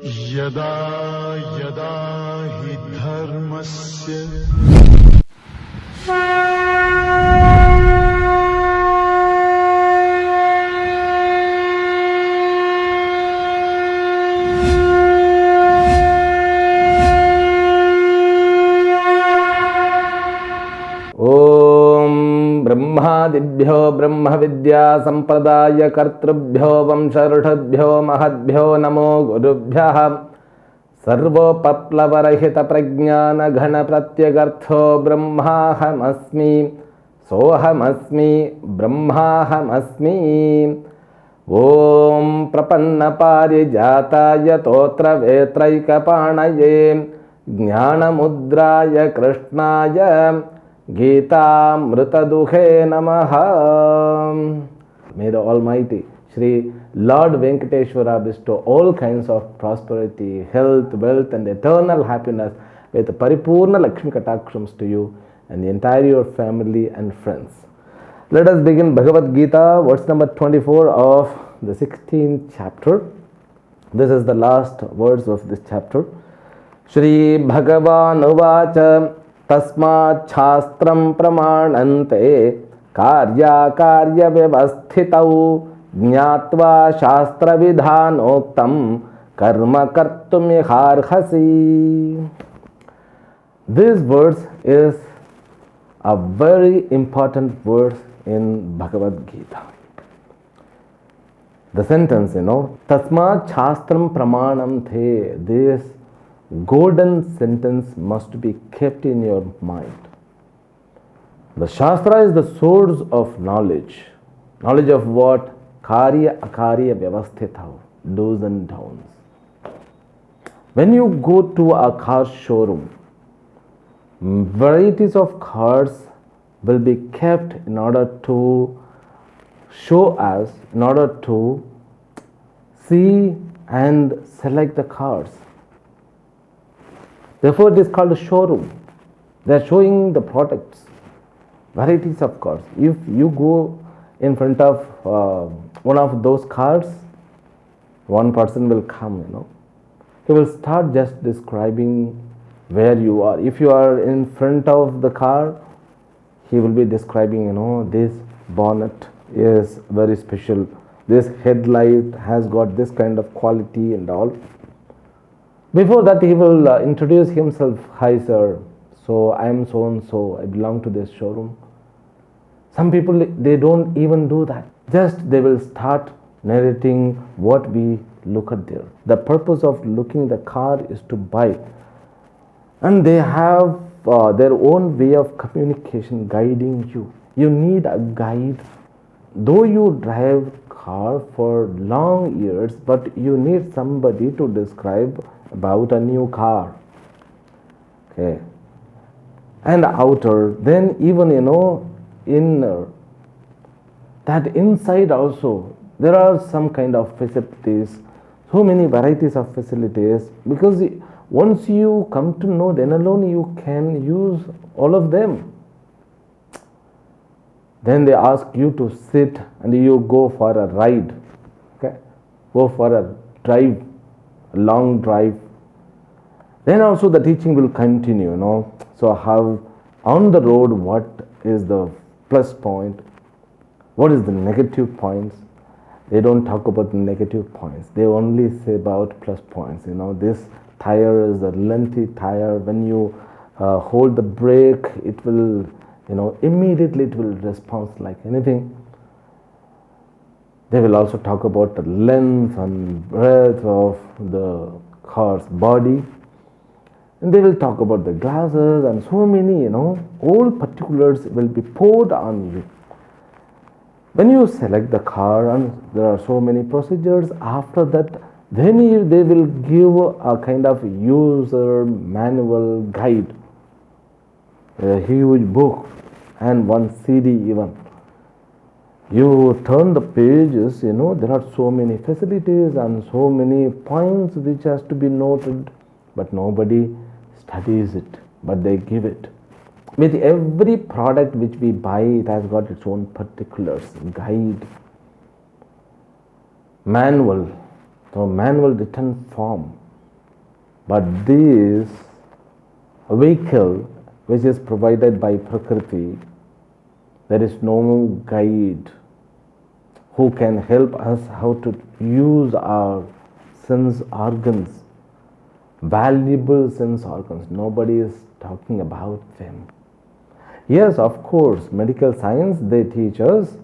यदा यदा हि धर्मस्य ब्रह्मादिभ्यो ब्रह्म विद्या संप्रदाय कर्तृभ्यो वंश ऋषभ्यो महद्भ्यो नमो गुरुभ्यः सर्वोपप्लवरहित प्रज्ञान घन प्रत्यगर्थो ब्रह्माहमस्मि सोहमस्मि ब्रह्माहमस्मि। ओम प्रपन्न पारिजाताय तोत्र वेत्रैकपाणये ज्ञानमुद्राय कृष्णाय गीतामृतदुहे नमः। May the Almighty Shri Lord Venkateshwara bestow all kinds of prosperity, health, wealth and eternal happiness with Paripurna Lakshmi Katakshams to you and the entire your family and friends. Let us begin Bhagavad Gita, verse number 24 of the 16th chapter. This is the last verse of this chapter. Shri Bhagavan Uvacha तस्मात् शास्त्रं प्रमाणन्ते कार्याकार्य व्यवस्थितौ ज्ञात्वा शास्त्रविधानोक्तं कर्म कर्तुमिहार्हसि. This verse is a very important verse in Bhagavad Gita. The sentence, Tasmat Shastram Pramanam The, this golden sentence must be kept in your mind. The Shastra is the source of knowledge. Knowledge of what? Karya Akarya Vyavasthita, do's and don'ts. When you go to a car showroom, varieties of cars will be kept in order to show us, in order to see and select the cars. Therefore, it is called a showroom. They are showing the products, varieties of cars. If you go in front of one of those cars, one person will come, He will start just describing where you are. If you are in front of the car, he will be describing, this bonnet is very special. This headlight has got this kind of quality and all. Before that, he will introduce himself. Hi, sir. So, I am so and so. I belong to this showroom. Some people, they don't even do that. Just they will start narrating what we look at there. The purpose of looking the car is to buy. And they have their own way of communication guiding you. You need a guide. Though you drive car for long years, but you need somebody to describe about a new car. Okay. And outer, then even inner. That inside also, there are some kind of facilities, so many varieties of facilities, because once you come to know, then alone you can use all of them. Then they ask you to sit and you go for a ride. Okay? Go for a drive, a long drive. Then also the teaching will continue, So how on the road, what is the plus point? What is the negative points? They don't talk about the negative points. They only say about plus points. This tire is a lengthy tire. When you hold the brake, it will, immediately it will respond like anything. They will also talk about the length and breadth of the car's body. And they will talk about the glasses and so many, all particulars will be poured on you. When you select the car, and there are so many procedures, after that, then they will give a kind of user manual guide, a huge book and one CD even. You turn the pages, there are so many facilities and so many points which has to be noted, but nobody studies it, but they give it. With every product which we buy, it has got its own particulars, guide, manual, so manual written form. But this vehicle which is provided by Prakriti, there is no guide who can help us how to use our sense organs, valuable sense organs. Nobody is talking about them. Yes, of course, medical science they teach us,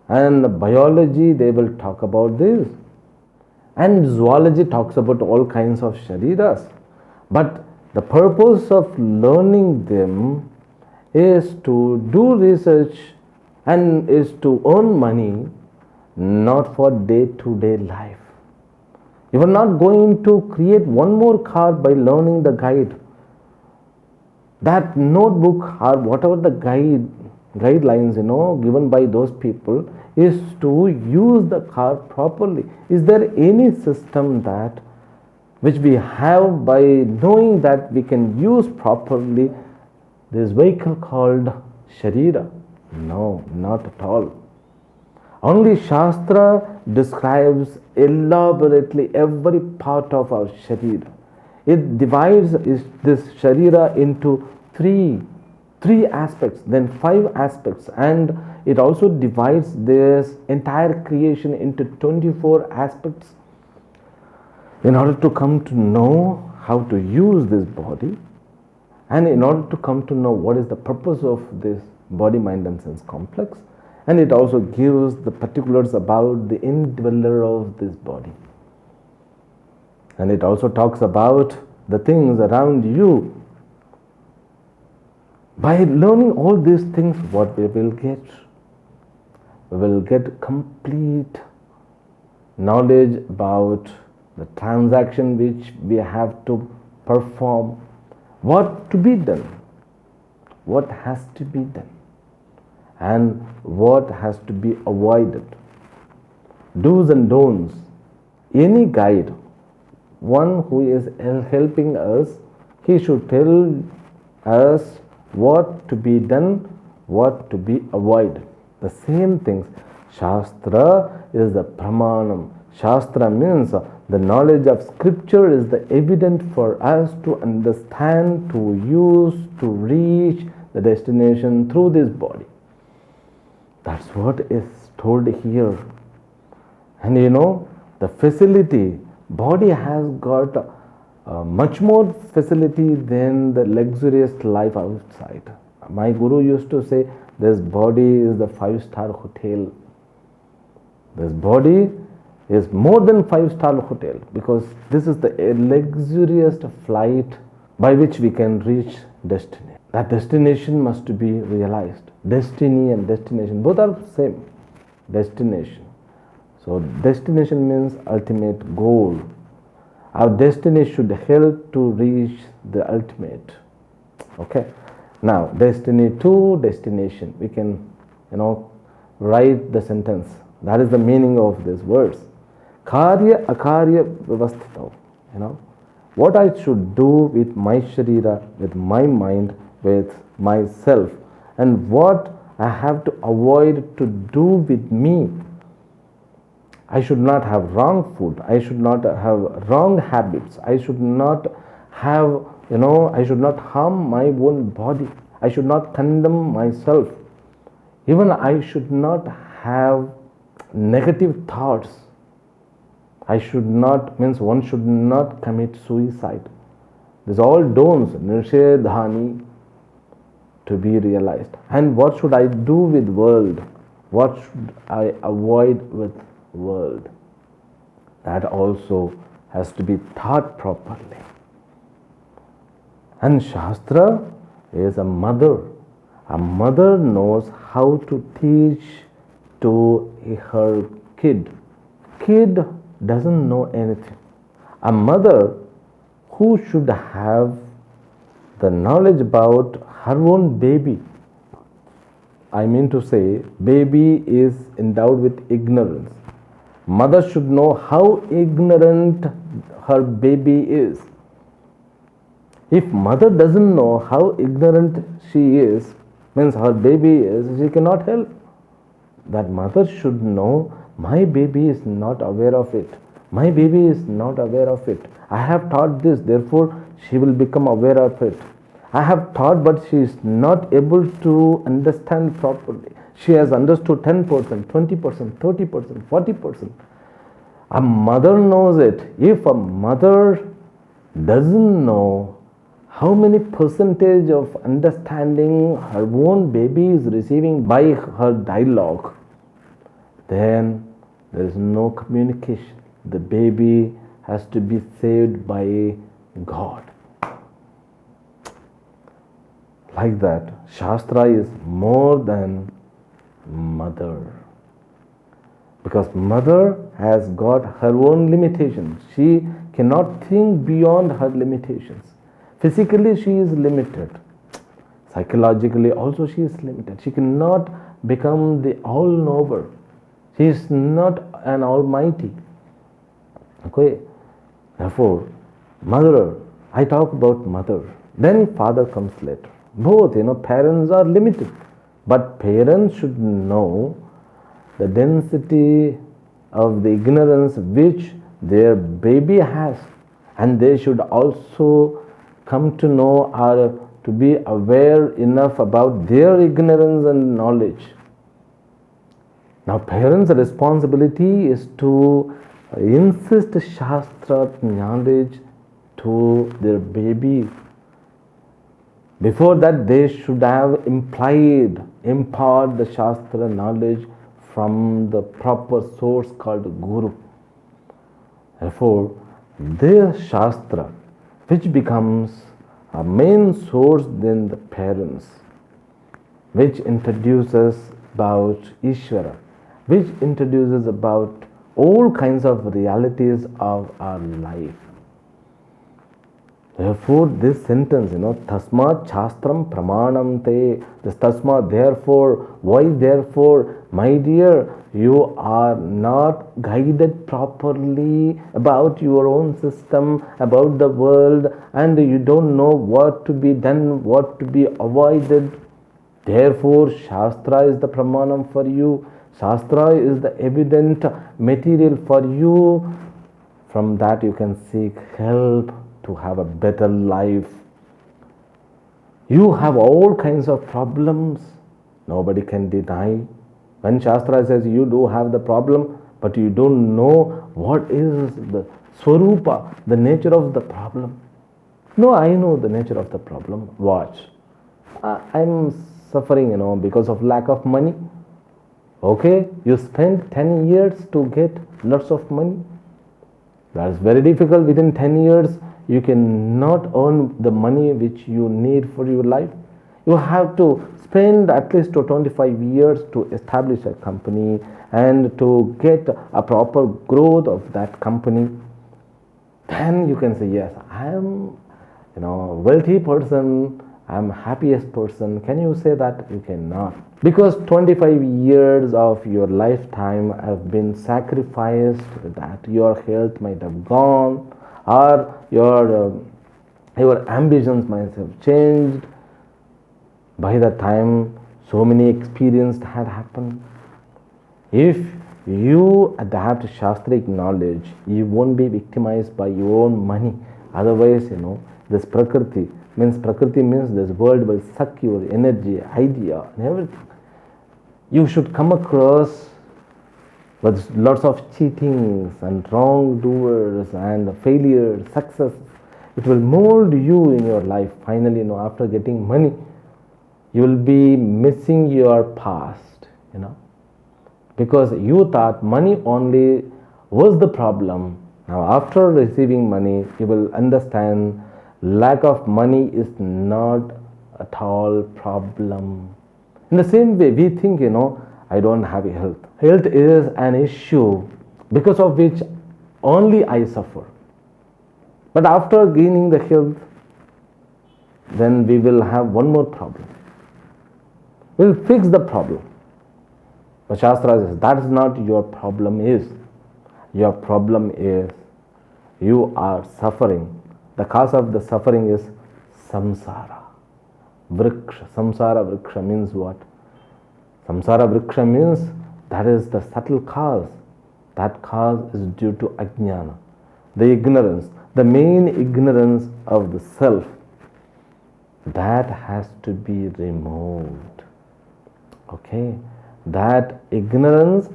and biology they will talk about this, and zoology talks about all kinds of shariras. But the purpose of learning them is to do research and is to earn money, not for day-to-day life. You are not going to create one more car by learning the guide. That notebook or whatever the guidelines given by those people is to use the car properly. Is there any system that which we have by knowing that we can use properly this vehicle called Sharira? No, not at all. Only Shastra describes elaborately every part of our Sharira. It divides this Sharira into three aspects, then 5 aspects, and it also divides this entire creation into 24 aspects in order to come to know how to use this body, and in order to come to know what is the purpose of this body, mind and sense complex. And it also gives the particulars about the indweller of this body. And it also talks about the things around you. By learning all these things, what we will get? We will get complete knowledge about the transaction which we have to perform, what to be done, what has to be done, and what has to be avoided. Do's and don'ts. Any guide, one who is helping us, he should tell us what to be done, what to be avoided. The same things. Shastra is the pramanam. Shastra means the knowledge of scripture is the evidence for us to understand, to use, to reach the destination through this body. That's what is told here. And the facility, body has got much more facility than the luxurious life outside. My guru used to say, this body is the 5-star hotel. This body is more than 5-star hotel, because this is the luxurious flight by which we can reach destiny. That destination must be realized. Destiny and destination, both are same. Destination. So destination means ultimate goal. Our destiny should help to reach the ultimate. Okay. Now, destiny to destination. We can, write the sentence. That is the meaning of this verse. Karya akarya vivastito. What I should do with my sharira, with my mind, with myself, and what I have to avoid to do with me. I should not have wrong food. I should not have wrong habits. I should not have, I should not harm my own body. I should not condemn myself. Even I should not have negative thoughts. I should not, means one should not commit suicide. These all don'ts, nishedhani, to be realized. And what should I do with world? What should I avoid with world? That also has to be thought properly. And Shastra is a mother. A mother knows how to teach to her kid. Kid doesn't know anything. A mother who should have the knowledge about her own baby. I mean to say, baby is endowed with ignorance. Mother should know how ignorant her baby is. If mother doesn't know how ignorant she is, means her baby is, she cannot help. That mother should know, my baby is not aware of it. My baby is not aware of it. I have taught this, therefore she will become aware of it. I have taught, but she is not able to understand properly. She has understood 10%, 20%, 30%, 40%. A mother knows it. If a mother doesn't know how many percentage of understanding her own baby is receiving by her dialogue, then there is no communication. The baby has to be saved by God. Like that, Shastra is more than mother. Because mother has got her own limitations. She cannot think beyond her limitations. Physically she is limited. Psychologically also she is limited. She cannot become the all-knower. She is not an almighty. Okay. Therefore, mother, I talk about mother. Then father comes later. Both, parents are limited. But parents should know the density of the ignorance which their baby has, and they should also come to know or to be aware enough about their ignorance and knowledge. Now parents' responsibility is to insist Shastra knowledge to their baby. Before that, they should have impart the Shastra knowledge from the proper source called Guru. Therefore, this Shastra, which becomes a main source than the parents, which introduces about Ishvara, which introduces about all kinds of realities of our life. Therefore, this sentence, Tasmat Shastram Pramanam Te, this Tasmat, therefore, why therefore, my dear, you are not guided properly about your own system, about the world, and you don't know what to be done, what to be avoided. Therefore, Shastra is the Pramanam for you. Shastra is the evident material for you. From that you can seek help to have a better life. You have all kinds of problems. Nobody can deny. When Shastra says you do have the problem, but you don't know what is the Swarupa, the nature of the problem. No, I know the nature of the problem. Watch. I'm suffering, because of lack of money. Okay, you spend 10 years to get lots of money. That is very difficult. Within 10 years, you cannot earn the money which you need for your life. You have to spend at least 25 years to establish a company and to get a proper growth of that company. Then you can say, yes, I am wealthy person, I am happiest person. Can you say that? You cannot. Because 25 years of your lifetime have been sacrificed, that your health might have gone, or your ambitions might have changed. By the time so many experiences had happened. If you adapt Shastric knowledge, you won't be victimized by your own money. Otherwise, this Prakriti means this world will suck your energy, idea, and everything. You should come across with lots of cheatings and wrongdoers and failures, success. It will mold you in your life. Finally, after getting money, you will be missing your past, because you thought money only was the problem. Now, after receiving money, you will understand lack of money is not at all problem. In the same way, we think, I don't have health. Health is an issue because of which only I suffer. But after gaining the health, then we will have one more problem. We'll fix the problem. The Shastra says that is not your problem is. Your problem is you are suffering. The cause of the suffering is samsara. Vriksha. Samsara vriksha means what? Samsara vriksha means that is the subtle cause. That cause is due to ajnana, the ignorance, the main ignorance of the self. That has to be removed. Okay? That ignorance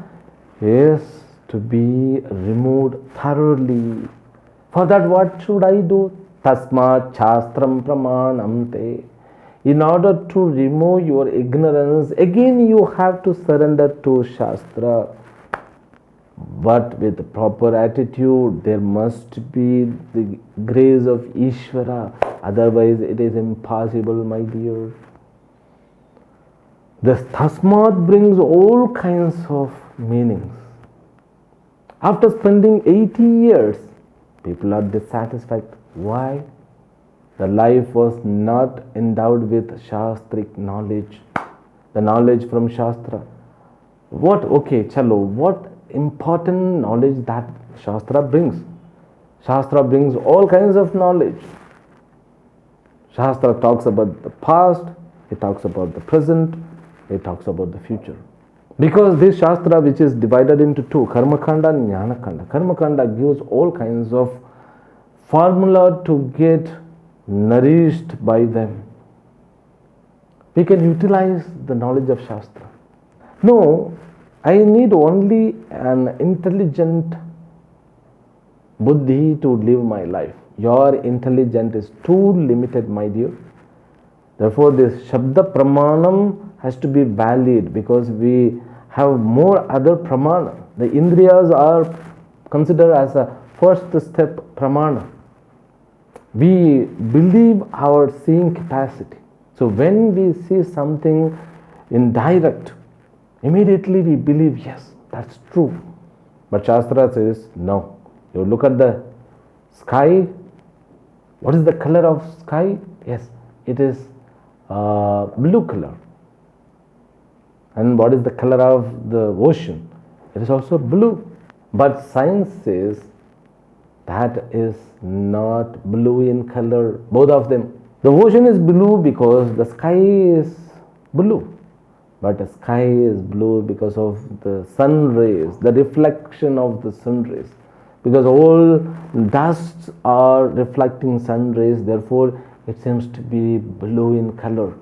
is to be removed thoroughly. For that, what should I do? Tasmat Shastram Pramanamte. In order to remove your ignorance, again you have to surrender to Shastra. But with proper attitude, there must be the grace of Ishvara. Otherwise, it is impossible, my dear. This Tasmat brings all kinds of meanings. After spending 80 years, people are dissatisfied. Why? The life was not endowed with Shastric knowledge, the knowledge from Shastra. What? Okay, chalo, what important knowledge that Shastra brings? Shastra brings all kinds of knowledge. Shastra talks about the past, it talks about the present, it talks about the future. Because this Shastra, which is divided into two, Karma Kanda and Jnana Kanda. Karma Kanda gives all kinds of formula to get nourished by them. We can utilize the knowledge of Shastra. No, I need only an intelligent buddhi to live my life. Your intelligence is too limited, my dear. Therefore, this Shabda Pramanam has to be valid because we have more other Pramana. The Indriyas are considered as a first step Pramana. We believe our seeing capacity. So when we see something in direct, immediately we believe, yes, that's true. But Shastra says, no. You look at the sky. What is the color of sky? Yes, it is blue color. And what is the color of the ocean? It is also blue. But science says that is not blue in color, both of them. The ocean is blue because the sky is blue. But the sky is blue because of the sun rays, the reflection of the sun rays. Because all dusts are reflecting sun rays, therefore it seems to be blue in color.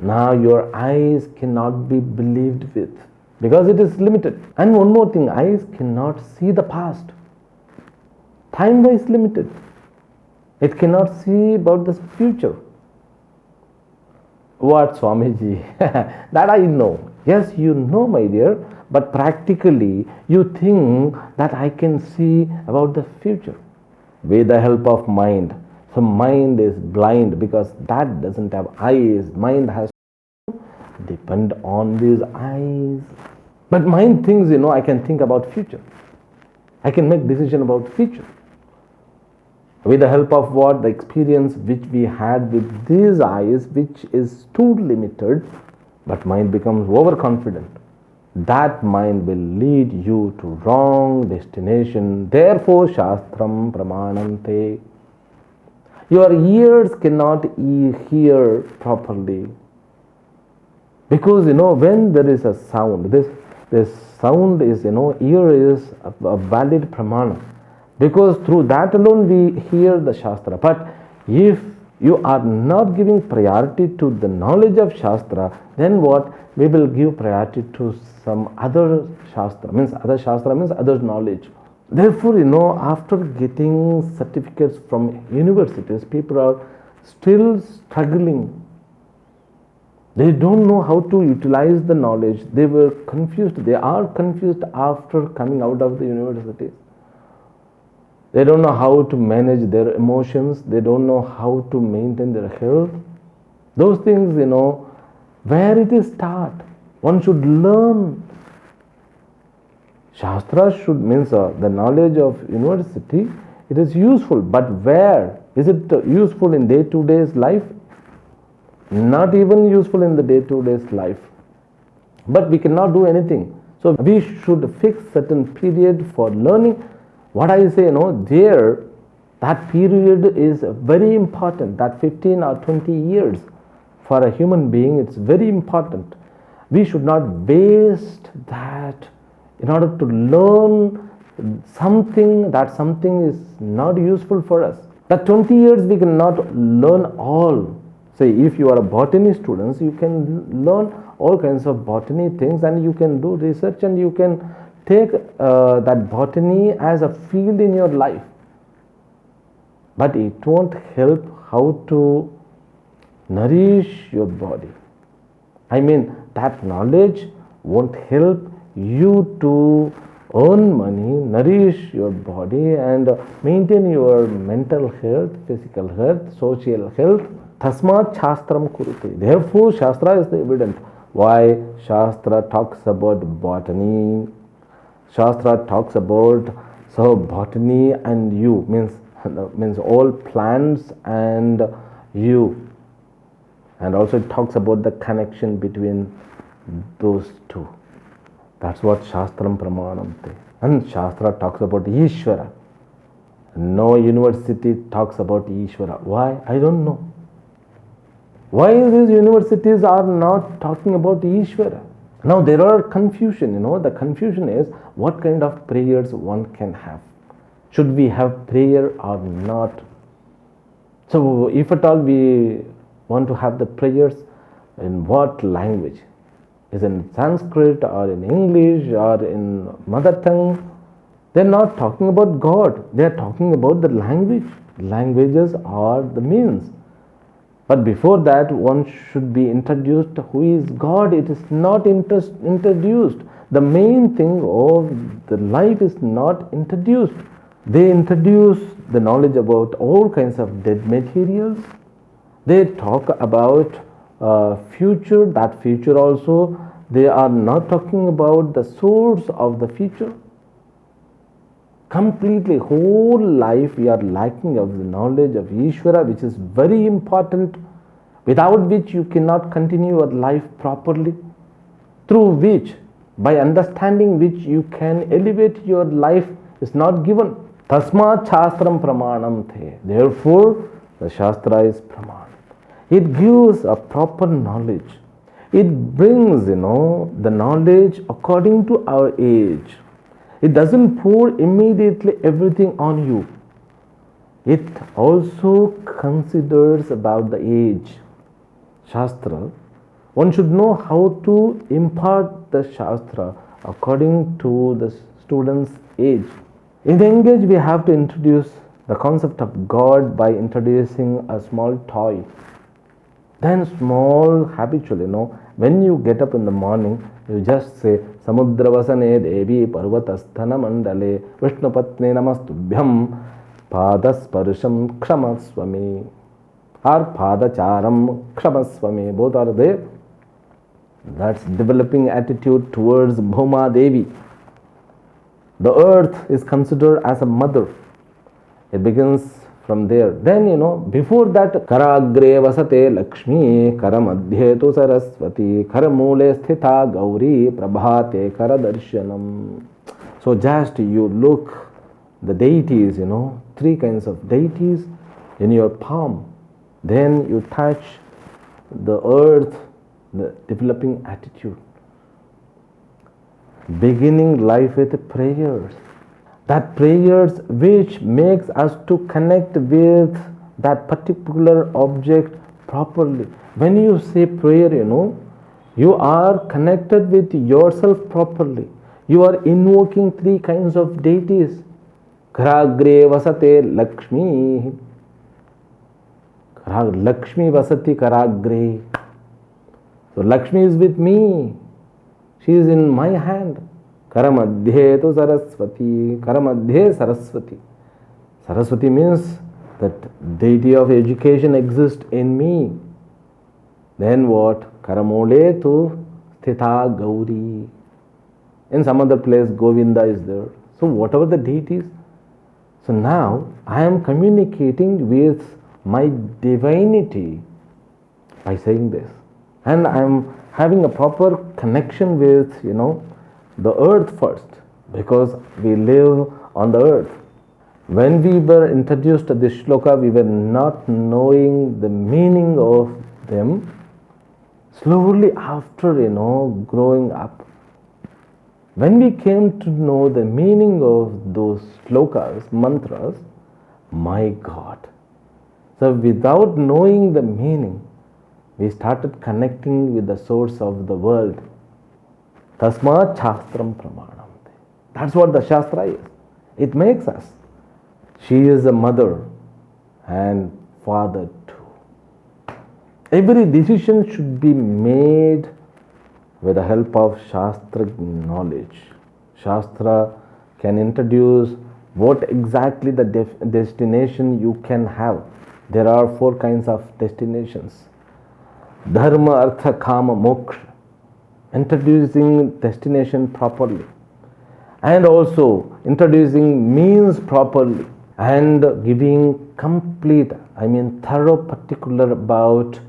Now your eyes cannot be believed with because it is limited. And one more thing, eyes cannot see the past. Time is limited. It cannot see about the future. What, Swamiji? That I know. Yes, you know, my dear, but practically you think that I can see about the future with the help of mind. So mind is blind because that doesn't have eyes. Mind has to depend on these eyes. But mind thinks, I can think about future. I can make decision about future. With the help of what? The experience which we had with these eyes, which is too limited, but mind becomes overconfident. That mind will lead you to wrong destination. Therefore, Shastram Pramanante. Your ears cannot hear properly. Because, when there is a sound, this sound is, ear is a valid pramana. Because through that alone we hear the Shastra. But if you are not giving priority to the knowledge of Shastra, then what? We will give priority to some other Shastra. Other Shastra means other knowledge. Therefore, after getting certificates from universities, people are still struggling. They don't know how to utilize the knowledge. They were confused. They are confused after coming out of the universities. They don't know how to manage their emotions. They don't know how to maintain their health. Those things, where it is taught. One should learn. Shastra should means the knowledge of university. It is useful, but where? Is it useful in day-to-day life? Not even useful in the day-to-day life. But we cannot do anything. So we should fix certain period for learning. What I say, there, that period is very important. That 15 or 20 years for a human being, it's very important. We should not waste that in order to learn something is not useful for us. That 20 years we cannot learn all. Say if you are a botany student, you can learn all kinds of botany things and you can do research and you can take that botany as a field in your life. But it won't help how to nourish your body. I mean, that knowledge won't help you to earn money, nourish your body and maintain your mental health, physical health, social health. Tasmat Shastram Kurute. Therefore, Shastra is the evidence. Why Shastra talks about botany? Shastra talks about botany and you means all plants and you. And also it talks about the connection between those two. That's what Shastram Pramanam. And Shastra talks about Ishvara. No university talks about Ishvara. Why? I don't know. Why these universities are not talking about Ishvara? Now there are confusion, the confusion is what kind of prayers one can have. Should we have prayer or not? So if at all we want to have the prayers, in what language? Is it in Sanskrit or in English or in mother tongue? They're not talking about God. They're talking about the language. Languages are the means. But before that, one should be introduced who is God. It is not introduced. The main thing of the life is not introduced. They introduce the knowledge about all kinds of dead materials. They talk about future. That future also, they are not talking about the source of the future. Completely, whole life we are lacking of the knowledge of Ishvara, which is very important, without which you cannot continue your life properly, through which, by understanding which you can elevate your life is not given. Tasmat Shastram Pramanam The. Therefore, the Shastra is Praman. It gives a proper knowledge. It brings, the knowledge according to our age. It doesn't pour immediately everything on you. It also considers about the age. Shastra, one should know how to impart the Shastra according to the student's age. In the age, we have to introduce the concept of God by introducing a small toy. Then small habitual, when you get up in the morning, you just say, Samudravasane Devi Parvatasthana Mandale Vishnupatne Namastubhyam Padasparsham Kshamaswami or Padacharam Kshamaswami. Both are there. That's developing attitude towards Bhuma Devi. The earth is considered as a mother. It begins from there. Then, before that, Karagre Vasate Lakshmi, Karamadhye tu Saraswati, Karamule Sthita Gauri, Prabhate Karadarshanam. So just you look the deities, three kinds of deities in your palm. Then you touch the earth, the developing attitude. Beginning life with prayers. That prayers which makes us to connect with that particular object properly. When you say prayer, you are connected with yourself properly. You are invoking three kinds of deities. Karagre Vasate Lakshmi. Lakshmi Vasati Karagre. So Lakshmi is with me. She is in my hand. Karamadhye tu Saraswati. Karamadhye Saraswati. Saraswati means that deity of education exists in me. Then what? Karamole tu Sthita Gauri. In some other place, Govinda is there. So whatever the deities. So now I am communicating with my divinity by saying this. And I am having a proper connection with, the earth first, because we live on the earth. When we were introduced to this shloka, we were not knowing the meaning of them. Slowly after, growing up, When we came to know the meaning of those slokas, mantras, my God. So without knowing the meaning, we started connecting with the source of the world. Tasmat Shastram Pramanam. That's what the Shastra is. It makes us. She is a mother and father too. Every decision should be made with the help of Shastra knowledge. Shastra can introduce what exactly the destination you can have. There are 4 kinds of destinations. Dharma, Artha, Kama, Moksha. Introducing destination properly. And also introducing means properly. And giving complete, thorough particular about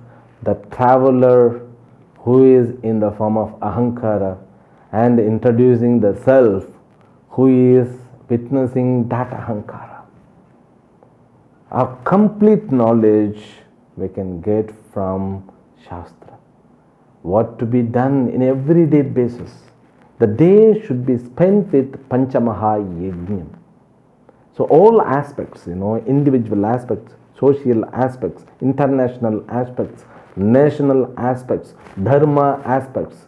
the traveler who is in the form of Ahankara, and introducing the self who is witnessing that Ahankara. A complete knowledge we can get from Shastra. What to be done in everyday basis. The day should be spent with Panchamaha Yajnam. So all aspects, individual aspects, social aspects, international aspects, national aspects, dharma aspects,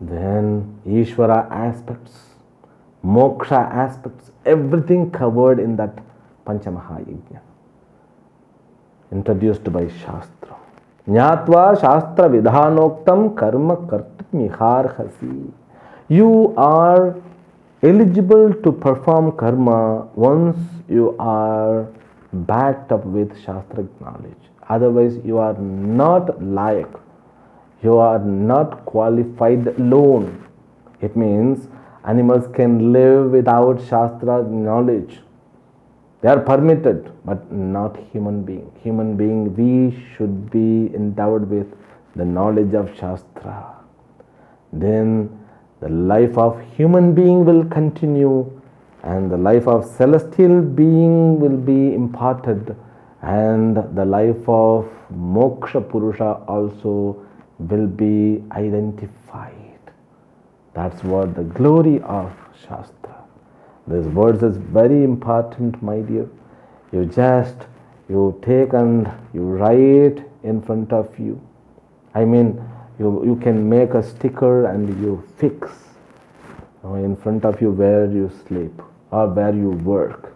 then Ishvara aspects, moksha aspects, everything covered in that Panchamahayajna, introduced by Shastra. Jnatva Shastra Vidhanoktam Karma Kartum Miharhasi. You are eligible to perform karma once you are backed up with Shastric knowledge. Otherwise, you are not layak. You are not qualified alone. It means animals can live without Shastra knowledge. They are permitted, but not human being. Human being, we should be endowed with the knowledge of Shastra. Then the life of human being will continue, and the life of celestial being will be imparted, and the life of Moksha Purusha also will be identified. That's what the glory of Shastra. This verse is very important, my dear. You take and you write in front of you. You can make a sticker and you fix in front of you where you sleep or where you work.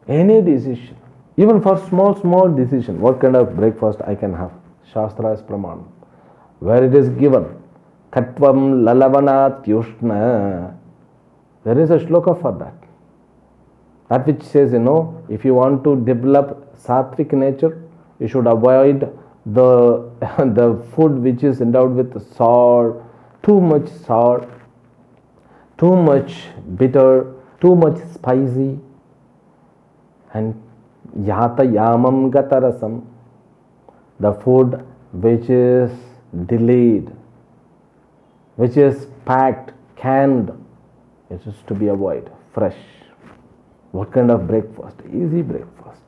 Any decision, even for small decision, what kind of breakfast I can have, Shastra is Praman. Where it is given, Katvam Lalavanat Yushna, there is a shloka for that. That which says, if you want to develop sattvic nature, you should avoid the food which is endowed with sour, too much sour, too much bitter, too much spicy, and yata yamam gatarasam, the food which is delayed, which is packed, canned, it is to be avoided. Fresh. What kind of breakfast? Easy breakfast.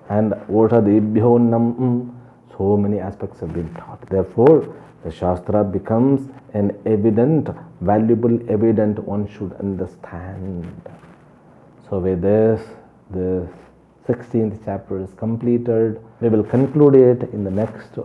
And Otadebhyo nam. So many aspects have been taught. Therefore, the Shastra becomes an evident, valuable evidence one should understand. So with this, the 16th chapter is completed. We will conclude it in the next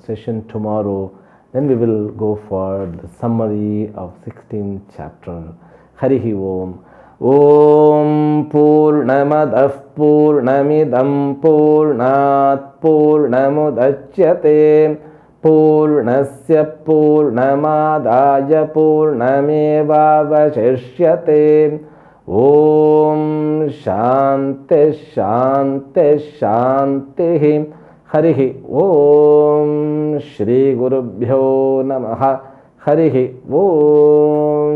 session tomorrow. Then we will go for the summary of 16th chapter. Harihi Om. Om Purnamadah Purnamidam Purnat Purnamudachyate Purnasya Purnamadaya Purnameva Vashishyate. Om Shanti Shanti Shanti. Harihi Om. Shri Gurubhyo Namaha. Harihi Om.